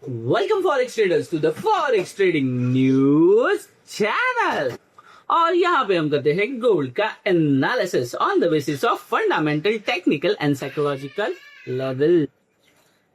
Welcome forex traders to the forex trading news channel. और यहाँ पे हम करते हैं गोल्ड का analysis on the basis of fundamental, technical and psychological level.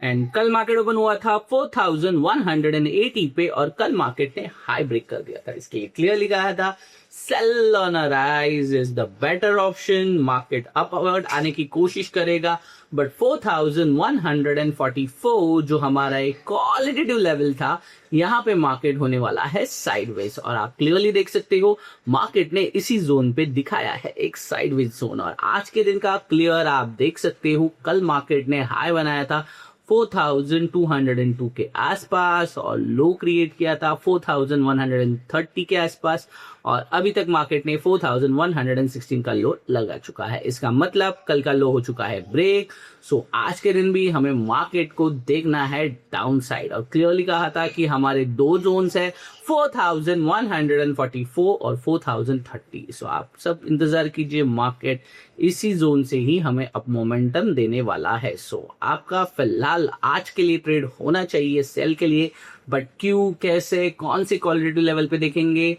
And कल मार्केट ओपन हुआ था 4180 पे और कल मार्केट ने हाई ब्रेक कर दिया था। इसके लिए क्लियरली कहा था sell on a rise is the better option. Market upward आने की कोशिश करेगा, बट 4144 जो हमारा एक क्वालिटेटिव लेवल था, यहाँ पे मार्केट होने वाला है साइडवेज। और आप क्लियरली देख सकते हो मार्केट ने इसी जोन पे दिखाया है एक साइडवेज जोन। और आज के दिन का क्लियर आप देख सकते हो, कल मार्केट ने हाई बनाया था 4202 के आसपास और लो क्रिएट किया था 4130 के आसपास, और अभी तक मार्केट ने 4116 का लो लगा चुका है। इसका मतलब कल का लो हो चुका है ब्रेक। सो आज के दिन भी हमें मार्केट को देखना है डाउन साइड। और क्लियरली कहा था कि हमारे दो जोन्स है 4144 और 4030। सो आप सब इंतजार कीजिए, मार्केट इसी जोन से ही हमें अप मोमेंटम देने वाला है। सो आपका फिलहाल आज के लिए ट्रेड होना चाहिए सेल के लिए, बट क्यों, कैसे, कौन से क्वालिटेटिव लेवल पे देखेंगे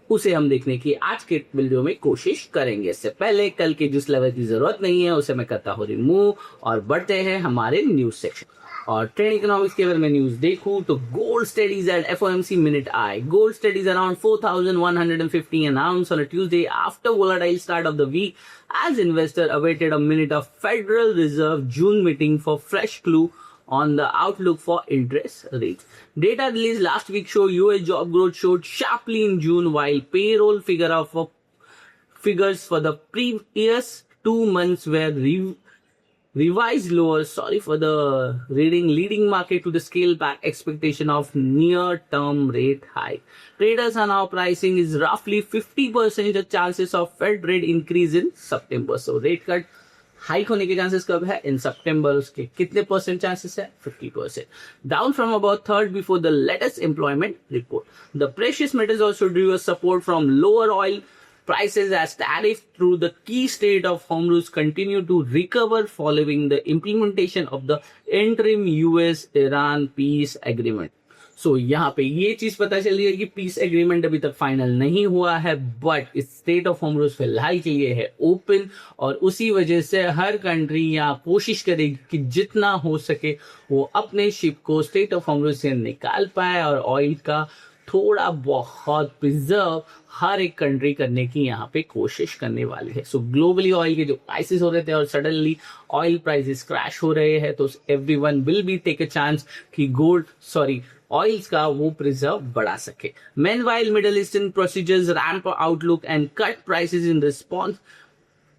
उसे हम देखने की आज के वीडियो में कोशिश करेंगे। इससे पहले कल के जिस लेवल की जरूरत नहीं है उसे मैं करता हूँ रिमूव और बढ़ते हैं हमारे न्यूज सेक्शन। और ट्रेड इकोनॉमिक्स के बारे में न्यूज देखूं तो gold steadies at FOMC minute आई। Gold steadies around 4150 an ounce on a Tuesday after volatile start of the week as investor awaited a minute of Federal Reserve June meeting for fresh clue on the outlook for interest rates. Data released last week show US job growth showed sharply in June, while payroll figures for the previous 2 months were revised lower. Sorry for the reading. Leading market to the scale back expectation of near-term rate hike. Traders are now pricing is roughly 50% the chances of Fed rate increase in September. So rate cut hike होने के chances कब है? इन सितंबर। उसके कितने percent chances है? 50%, down from about third before the latest employment report. The precious metals also Drew support from lower oil prices as tariff through the key state of Hormuz continue to recover following the implementation of the interim US-Iran peace agreement. सो यहाँ पे ये चीज पता चल रही है कि piece agreement अभी तक फाइनल नहीं हुआ है, बट इस स्टेट ऑफ होर्मुज फिलहाल के लिए है ओपन। और उसी वजह से हर कंट्री यहाँ कोशिश करेगी कि जितना हो सके वो अपने शिप को स्टेट ऑफ होर्मुज से निकाल पाए और ऑयल का थोड़ा बहुत प्रिजर्व हर एक कंट्री करने की यहाँ पे कोशिश करने वाली है। सो ग्लोबली ऑयल के जो प्राइसेस हो रहे थे और सडनली ऑयल प्राइसेस क्रैश हो रहे हैं, तो everyone will be take a chance कि ऑयल्स का वो प्रिजर्व बढ़ा सके। Meanwhile, Middle Eastern procedures ramp outlook and cut prices in response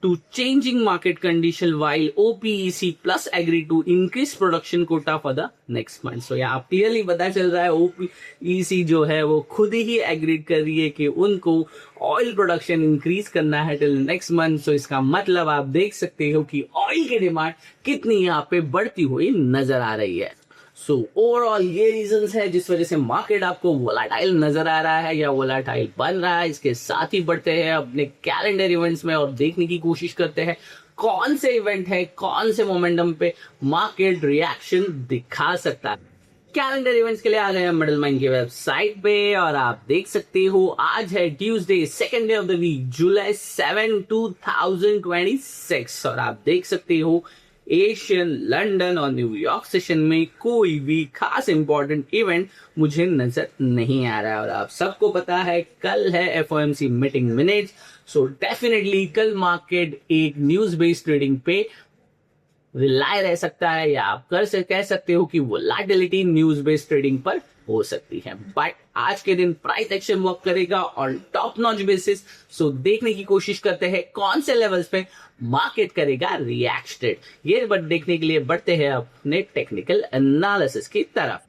to changing market condition, while OPEC plus agreed to increase production quota for the next month. So यहाँ clearly पता चल रहा है OPEC जो है वो खुद ही एग्रीड कर रही है कि उनको ऑयल प्रोडक्शन इंक्रीज करना है टिल नेक्स्ट मंथ। सो इसका मतलब आप देख सकते हो कि ऑयल की डिमांड कितनी यहाँ पे बढ़ती हुई नजर आ रही है। सो ओवरऑल ये रीजंस है जिस वजह से मार्केट आपको वोलाटाइल नजर आ रहा है या वोलाटाइल बन रहा है। इसके साथ ही बढ़ते हैं अपने कैलेंडर इवेंट्स में और देखने की कोशिश करते हैं कौन से इवेंट है, कौन से मोमेंटम पे मार्केट रिएक्शन दिखा सकता है। कैलेंडर इवेंट्स के लिए आ गए हैं मिडल माइंड की वेबसाइट पे और आप देख सकते हो आज है Tuesday, second day of the week, July 7, 2026। और आप देख सकते हो एशियन, लंदन और न्यूयॉर्क सेशन में कोई भी खास इंपॉर्टेंट इवेंट मुझे नजर नहीं आ रहा है। और आप सबको पता है कल है FOMC meeting minutes. So definitely कल मार्केट एक न्यूज बेस्ड ट्रेडिंग पे रिलाय रह सकता है, या आप कह सकते हो कि वोलेटिलिटी न्यूज बेस्ड ट्रेडिंग पर हो सकती है। बट आज के दिन प्राइस एक्शन वर्क करेगा और टॉप नॉच बेसिस। सो देखने की कोशिश करते हैं कौन से लेवल्स पे मार्केट करेगा रिएक्टेड। ये बट देखने के लिए बढ़ते हैं अपने टेक्निकल एनालिसिस की तरफ।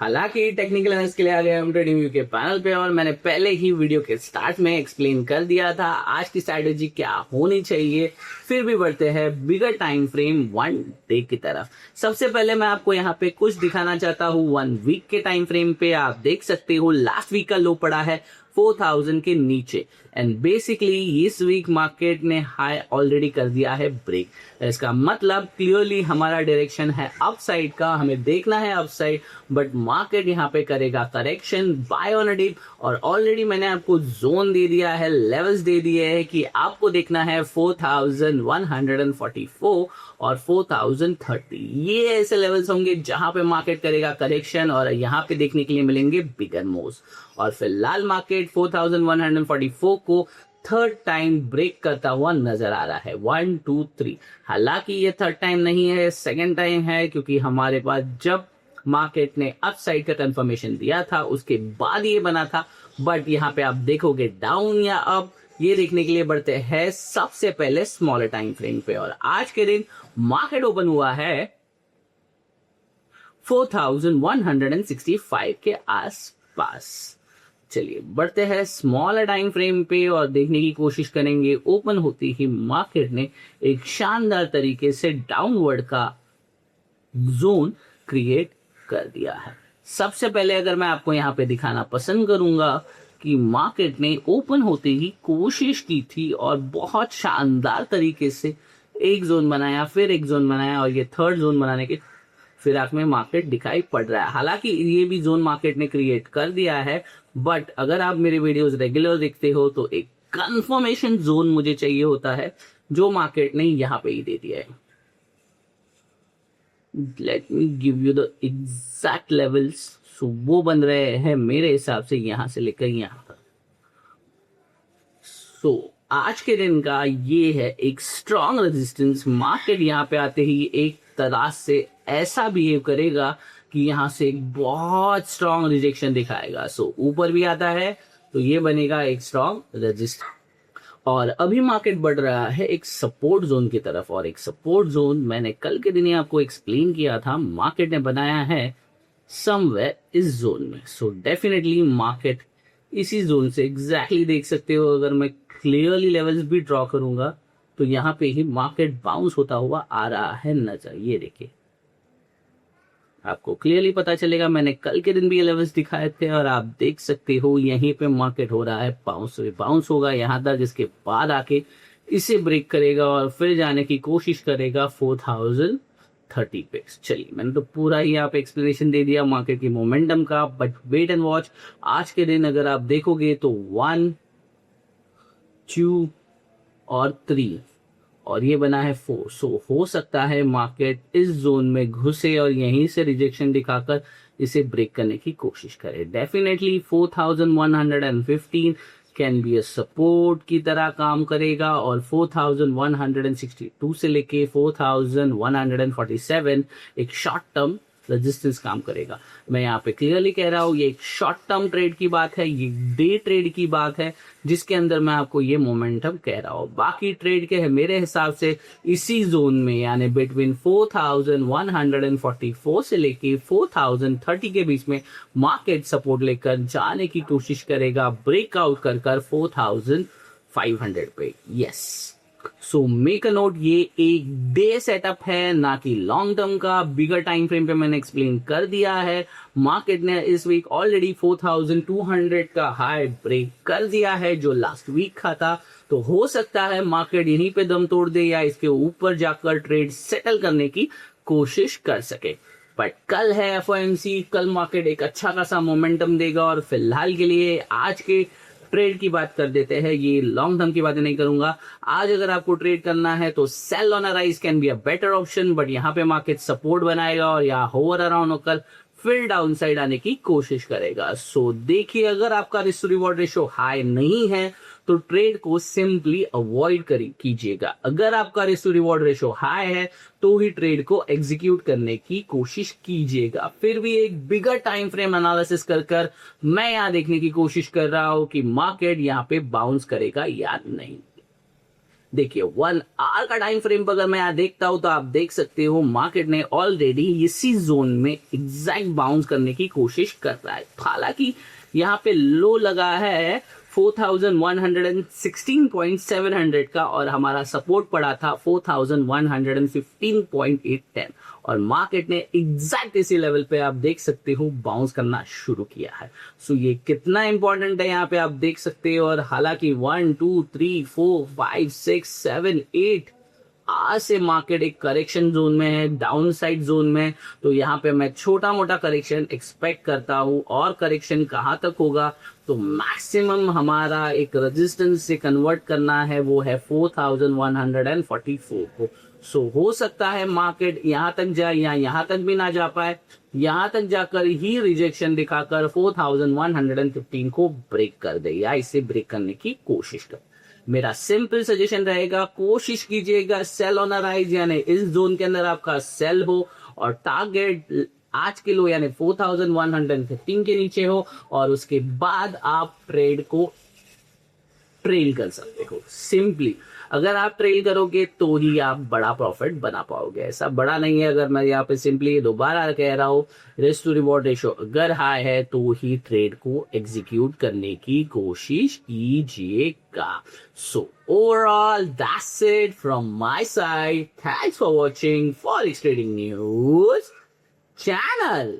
हालांकि टेक्निकल एनालिसिस के लिए आ गए हम ट्रेडिंग व्यू के पैनल पे, और मैंने पहले ही वीडियो के स्टार्ट में एक्सप्लेन कर दिया था आज की स्ट्रैटेजी क्या होनी चाहिए। फिर भी बढ़ते हैं बिगर टाइम फ्रेम 1 डे की तरफ। सबसे पहले मैं आपको यहाँ पे कुछ दिखाना चाहता हूँ 1 वीक के टाइम फ्रेम पे। आप देख सकते हो लास्ट वीक का लो पड़ा है 4000 के नीचे। एंड बेसिकली इस वीक मार्केट ने हाई ऑलरेडी कर दिया है ब्रेक। इसका मतलब क्लियरली हमारा डायरेक्शन है अपसाइड का, हमें देखना है अपसाइड, बट मार्केट यहाँ पे करेगा correction, buy on a dip. और ऑलरेडी मैंने आपको जोन दे दिया है, लेवल्स दे दिए हैं कि आपको देखना है 4144 और 4030। ये ऐसे लेवल्स होंगे जहां पे मार्केट करेगा करेक्शन और यहाँ पे देखने के लिए मिलेंगे बिगर मूव्स। और फिलहाल मार्केट 4144 को थर्ड टाइम ब्रेक करता हुआ नजर आ रहा है, 1 2 3। हालांकि ये थर्ड टाइम नहीं है, सेकेंड टाइम है, क्योंकि हमारे पास जब मार्केट ने अप साइड का कंफर्मेशन दिया था उसके बाद ये बना था। बट यहाँ पे आप देखोगे डाउन या अप, ये देखने के लिए बढ़ते हैं सबसे पहले स्मॉलर टाइम फ्रेम पे। और आज के दिन मार्केट ओपन हुआ है 4165 के आसपास। चलिए बढ़ते हैं स्मॉलर टाइम फ्रेम पे और देखने की कोशिश करेंगे। ओपन होती ही मार्केट ने एक शानदार तरीके से डाउनवर्ड का जोन क्रिएट कर दिया है। सबसे पहले अगर मैं आपको यहाँ पे दिखाना पसंद करूंगा कि मार्केट ने ओपन होते ही कोशिश की थी और बहुत शानदार तरीके से एक जोन बनाया, फिर एक जोन बनाया, और ये थर्ड जोन बनाने के फिराक में मार्केट दिखाई पड़ रहा है। हालांकि ये भी जोन मार्केट ने क्रिएट कर दिया है, बट अगर आप मेरे वीडियोस रेगुलर देखते हो तो एक कंफर्मेशन जोन मुझे चाहिए होता है, जो मार्केट ने यहाँ पे ही दे दिया है। Let me give you the exact levels. So वो बन रहे हैं मेरे हिसाब से यहां से लेकर यहां तक। सो आज के दिन का ये है एक स्ट्रॉन्ग रेजिस्टेंस। मार्केट यहाँ पे आते ही एक तरह से ऐसा बिहेव करेगा कि यहाँ से एक बहुत स्ट्रॉन्ग रिजेक्शन दिखाएगा। सो ऊपर भी आता है तो ये बनेगा एक स्ट्रॉन्ग रेजिस्टेंस। और अभी मार्केट बढ़ रहा है एक सपोर्ट जोन की तरफ, और एक सपोर्ट जोन मैंने कल के दिन ही आपको एक्सप्लेन किया था, मार्केट ने बनाया है समवेयर इस जोन में। सो डेफिनेटली मार्केट इसी जोन से एग्जैक्टली देख सकते हो। अगर मैं क्लियरली लेवल्स भी ड्रॉ करूंगा तो यहाँ पे ही मार्केट बाउंस होता हुआ आ रहा है नजर। ये देखिए, आपको क्लियरली पता चलेगा, मैंने कल के दिन भी ये लेवल्स दिखाए थे और आप देख सकते हो यहीं पे मार्केट हो रहा है बाउंस। बाउंस होगा यहाँ तक, इसके बाद आके इसे ब्रेक करेगा और फिर जाने की कोशिश करेगा 4030 पे। चलिए मैंने तो पूरा ही यहाँ पे एक्सप्लेनेशन दे दिया मार्केट की मोमेंटम का, बट वेट एंड वॉच। आज के दिन अगर आप देखोगे तो 1 2 और 3 और ये बना है 4। सो हो सकता है मार्केट इस जोन में घुसे और यहीं से रिजेक्शन दिखाकर इसे ब्रेक करने की कोशिश करे। Definitely 4115 can be a support की तरह काम करेगा, और 4162 से लेके 4147 एक शॉर्ट टर्म रेजिस्टेंस काम करेगा। मैं यहाँ पे क्लियरली कह रहा हूँ ये एक शॉर्ट टर्म ट्रेड की बात है, ये डे ट्रेड की बात है, जिसके अंदर मैं आपको ये मोमेंटम कह रहा हूँ। बाकी ट्रेड के है मेरे हिसाब से इसी जोन में, यानी बिटवीन 4144 से लेके 4030 के बीच में मार्केट सपोर्ट लेकर जाने की कोशिश करेगा, ब्रेकआउट कर 4500 पे। Yes, so make a note, ये एक डे सेटअप है ना कि लॉन्ग टर्म का। बिगर टाइम फ्रेम पे मैंने एक्सप्लेन कर दिया है। मार्केट ने इस वीक ऑलरेडी 4200 का हाई ब्रेक कर दिया है जो लास्ट वीक का था। तो हो सकता है मार्केट यहीं पे दम तोड़ दे या इसके ऊपर जाकर ट्रेड सेटल करने की कोशिश कर सके। बट कल है एफओएमसी, कल मार्केट एक अच्छा खासा मोमेंटम देगा। और फिलहाल के लिए आज के ट्रेड की बात कर देते हैं, ये लॉन्ग टर्म की बातें नहीं करूंगा। आज अगर आपको ट्रेड करना है तो sell on a rise can be a better option, but यहाँ पे मार्केट सपोर्ट बनाएगा और यहाँ होवर अराउंड होकर फिर डाउन साइड आने की कोशिश करेगा। सो देखिए, अगर आपका risk to reward ratio high नहीं है तो ट्रेड को सिंपली अवॉइड कीजिएगा। अगर आपका risk to reward ratio high है तो ही ट्रेड को एग्जीक्यूट करने की कोशिश कीजिएगा। फिर भी एक बिगर टाइम फ्रेम एनालिसिस कर मैं यहाँ देखने की कोशिश कर रहा हूं कि मार्केट यहाँ पे बाउंस करेगा या नहीं। देखिए 1 आवर का टाइम फ्रेम पर अगर मैं यहाँ देखता हूं तो आप देख सकते हो मार्केट ने ऑलरेडी इसी जोन में एग्जैक्ट बाउंस करने की कोशिश कर रहा है। हालांकि यहाँ पे लो लगा है 4116.700 का और हमारा सपोर्ट पड़ा था 4115.810, और मार्केट ने एग्जैक्ट इसी लेवल पे आप देख सकते हो बाउंस करना शुरू किया है। सो ये कितना इंपॉर्टेंट है यहाँ पे आप देख सकते हो। और हालांकि 1 2 3 4 5 6 7 8 आज से मार्केट एक करेक्शन जोन में है, डाउन साइड जोन में। तो यहाँ पे मैं छोटा मोटा करेक्शन एक्सपेक्ट करता हूँ। और करेक्शन कहाँ तक होगा, तो मैक्सिमम हमारा एक रेजिस्टेंस से कन्वर्ट करना है, वो है 4144 को। सो हो सकता है मार्केट यहाँ तक जाए या यहाँ तक भी ना जा पाए, यहाँ तक जाकर ही रिजेक्शन दिखाकर 4115 को ब्रेक कर दे या इसे ब्रेक करने की कोशिश कर। मेरा सिंपल सजेशन रहेगा, कोशिश कीजिएगा सेल ऑन अ राइज, यानी इस जोन के अंदर आपका सेल हो और टारगेट आज के लो यानी 4115 के नीचे हो, और उसके बाद आप ट्रेड को ट्रेल कर सकते हो। सिंपली अगर आप ट्रेल करोगे तो ही आप बड़ा प्रॉफिट बना पाओगे, ऐसा बड़ा नहीं है। अगर मैं यहाँ पे सिंपली दोबारा कह रहा हूँ, रिस्क टू रिवॉर्ड रेशो अगर हाई है तो ही ट्रेड को एग्जीक्यूट करने की कोशिश कीजिएगा। So overall that's it from my side. Thanks for watching forex trading news channel.